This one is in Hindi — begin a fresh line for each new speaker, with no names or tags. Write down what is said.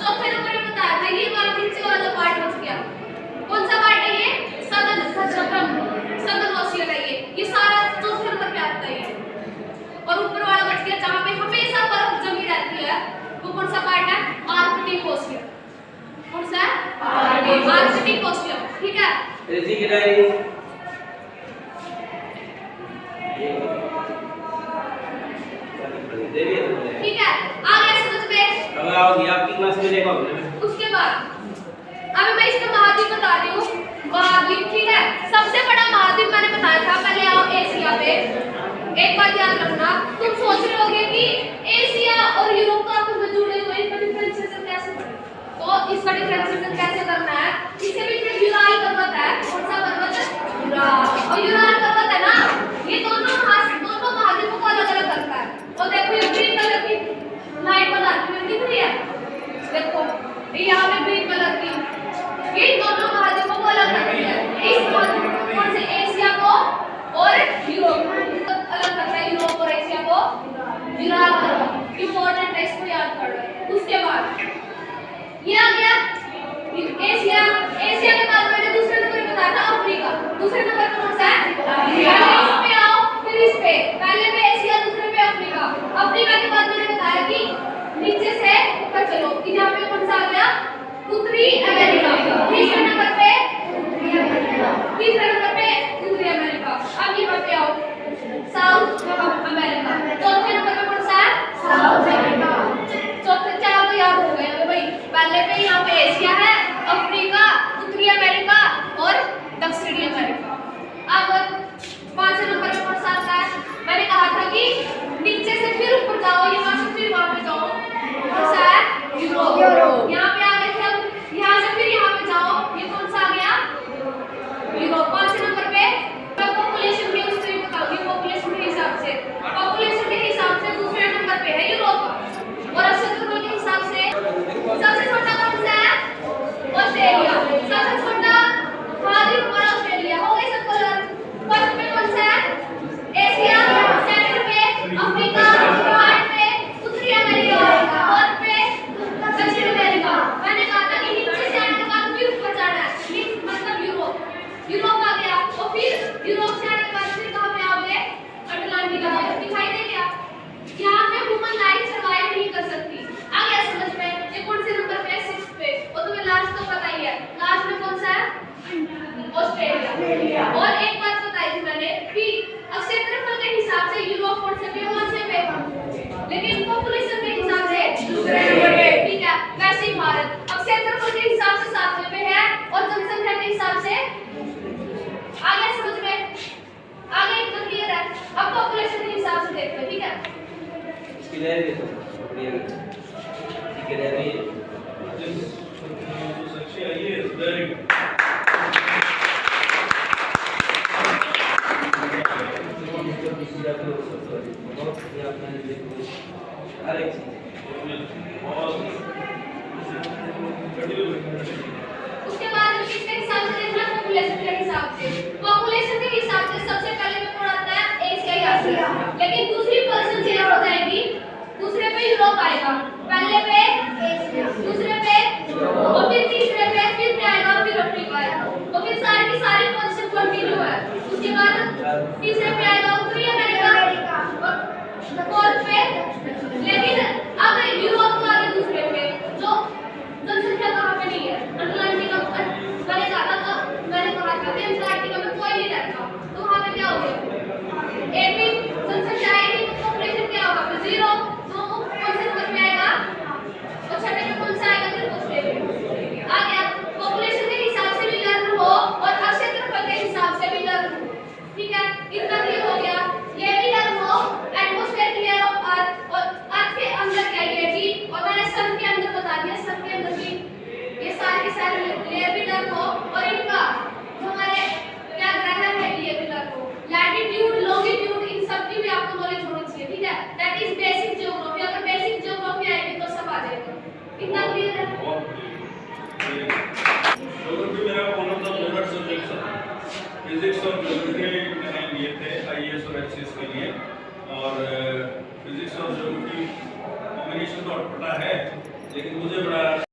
चौथे नंबर पे बताया था ये वाला नीचे वाला जो पार्ट बच गया, कौन सा पार्ट है ये? सदन ऑसियत है ये सारा चौथे नंबर पे आता है ये। और ऊपर वाला बच गया जहां पे हमेशा बर्फ जमी रहती है, वो कौन सा पार्ट है? आर्कटिक ऑसियत। कौन सा है? आर्कटिक ऑसियत। ठीक है, ठीक है, आ गया समझ में?
अब आओगी आपकी क्लास में देखो।
उसके बाद अभी मैं इसका महाद्वीप बता रही हूँ। महाद्वीप, ठीक है, सबसे बड़ा महाद्वीप मैंने बताया था। पहले आओ एशिया पे। एक बात याद रखना, तुम सोच रहे होगे कि एशिया और यूरोप तो आपस में जुड़े हुए, इनका डिफरेंशिएशन कैसे करें? तो इसका डिफरेंशिएशन कैसे करना है? इसके बीच में यूराल पर्वत है। कौन सा पर्वत है? यूराल। और यूराल पर्वत है ना, ये दोनों महाद्वीपों को अलग अलग करता है। और देखो ये ग्रीन कलर की लाइन बनाती हुई दिख रही है, देखो यहाँ पे ग्रीन कलर की, ये दोनों महाद्वीपों को अलग करती है। इस कौन से? एशिया को और यूरोप अलग करता है, यूरोप और एशिया को यूराल पर्वत। इंपॉर्टेंट है, इसको याद कर लो। उसके बाद ये आ गया एशिया। एशिया के बाद मैंने दूसरे नंबर पे बताया था अफ्रीका। दूसरे नंबर पे कौन सा है? इस पे आओ, फिर इस पे। पहले पे एशिया, दूसरे पे अफ्रीका। अफ्रीका के बाद मैंने बताया कि नीचे से ऊपर चलो, यहाँ पे कौन सा आ गया? उत्तरी अमेरिका। तीसरे नंबर पे उत्तरी अमेरिका। अब यहाँ पे आओ साउथ अमेरिका। चौथे नंबर पे कौन सा है? South America. चौथे चार तो याद हो गए भाई। पहले पे यहाँ पे एशिया है, अफ्रीका, उत्तरी अमेरिका और दक्षिणी अमेरिका। अब पांचवें नंबर पे कौन सा आता है? मैंने कहा था कि नीचे से फिर ऊपर जाओ, यहाँ से फिर वहां पे जाओ, कौन सा है? यूरोप। यहाँ पे आ गए थे, यहाँ से फिर यहाँ पे जाओ, ये कौन सा आ गया? यूरोप। पांचवें नंबर पे पॉपुलेशन के उससे बताऊंगी, पॉपुलेशन के हिसाब से दूसरे नंबर पे है यूरोप। और क्षेत्रफल के हिसाब से सबसे छोटा कौन सा है? ऑस्ट्रेलिया। सबसे छोटा महाद्वीप हमारा ऑस्ट्रेलिया। हो गई सब कलर। फर्स्ट पे कौन सा है? एशिया। सेकंड पे अफ्रीका। थर्ड पे उत्तरी अमेरिका। फोर्थ पे दक्षिण अमेरिका। मैंने कहा था कि नीचे से आने के बाद फिर ऊपर जाना है, मतलब यूरोप। यूरोप आ गया और फिर यूरोप से आने के बाद फिर कहाँ पे आओगे? अटलांटिका। दिखाई दे क्या? यहाँ पे ह्यूमन लाइफ सर्वाइव नहीं कर सकती। आ गया समझ में? ये कौन से नंबर पे है? 6 पे। और तुम्हें लास्ट तो पता ही है, लास्ट में कौन सा है? ऑस्ट्रेलिया। और एक बात बताई थी मैंने कि क्षेत्रफल के हिसाब से यूरोप कौन से पे? लेकिन पॉपुलेशन के हिसाब से दूसरे नंबर पे। ठीक है, वैसे ही भारत अब क्षेत्रफल के हिसाब से 7वें पे है और जनसंख्या के हिसाब से। आ गया समझ में? आगे इतना क्लियर है? अब पॉपुलेशन के हिसाब से देखो, ठीक है?
इसकी ले लो, ठीक है ले लो।
सच्ची आई है, वेरी गुड।
उसके बाद किसके हिसाब से देखना? पॉपुलेशन के हिसाब से। पॉपुलेशन के हिसाब से सबसे पहले पे कौन आता है? एशिया ही आता है। लेकिन दूसरी पोजीशन चेंज हो जाएगी, दूसरे पे यूरोप आएगा, पहले पे एशिया, दूसरे पे और फिर तीसरे पे फिर क्या आएगा? फिर अफ्रीका आएगा। और फिर सारी की सारी पोजीशन कंटिन्यू है। उसके बाद तीसरे पे आएगा उत्तरी अमेरिका और फोर्थ पे। लेकिन अब यूरोप को आगे दूसरे पे, जो जनसंख्या कहाँ पे नहीं है? अटलांटिका। मैंने कहा था अटलांटिका में कोई नहीं रहता, तो वहाँ पे क्या हो गया? एक भी जनसंख्या आएगी तो पॉपुलेशन क्या होगा? 0। तो कौन से नंबर पे आएगा? और छठे में कौन सा आएगा? फिर ऑस्ट्रेलिया। आ गया। पॉपुलेशन के हिसाब से भी लर्न हो और क्षेत्रफल के हिसाब से भी लर्न हो, ठीक है? इतना क्लियर हो गया। ये भी लर्न हो एटमॉस्फेयर की लेयर ऑफ अर्थ, और अर्थ के अंदर क्या है भी, और मैंने सन के अंदर बता दिया, सन के अंदर भी ये सारे के सारे लेयर भी लर्न हो। और इनका जो हमारे क्या ग्रह है ये भी लर्न हो। लैटिट्यूड, लॉन्गिट्यूड, इन सब की भी आपको नॉलेज होनी चाहिए, ठीक है? That is basic geography. अगर बेसिक ज्योग्राफी आएगी तो सब आ जाएगा। इतना क्लियर है?
ज्योग्राफी मेरा one of the favourite subjects है। फिजिक्स और ज्योग्राफी मैंने लिए थे आईएएस और एचएस के लिए, और फिजिक्स और ज्योग्राफी कॉम्बिनेशन तो पता है, लेकिन मुझे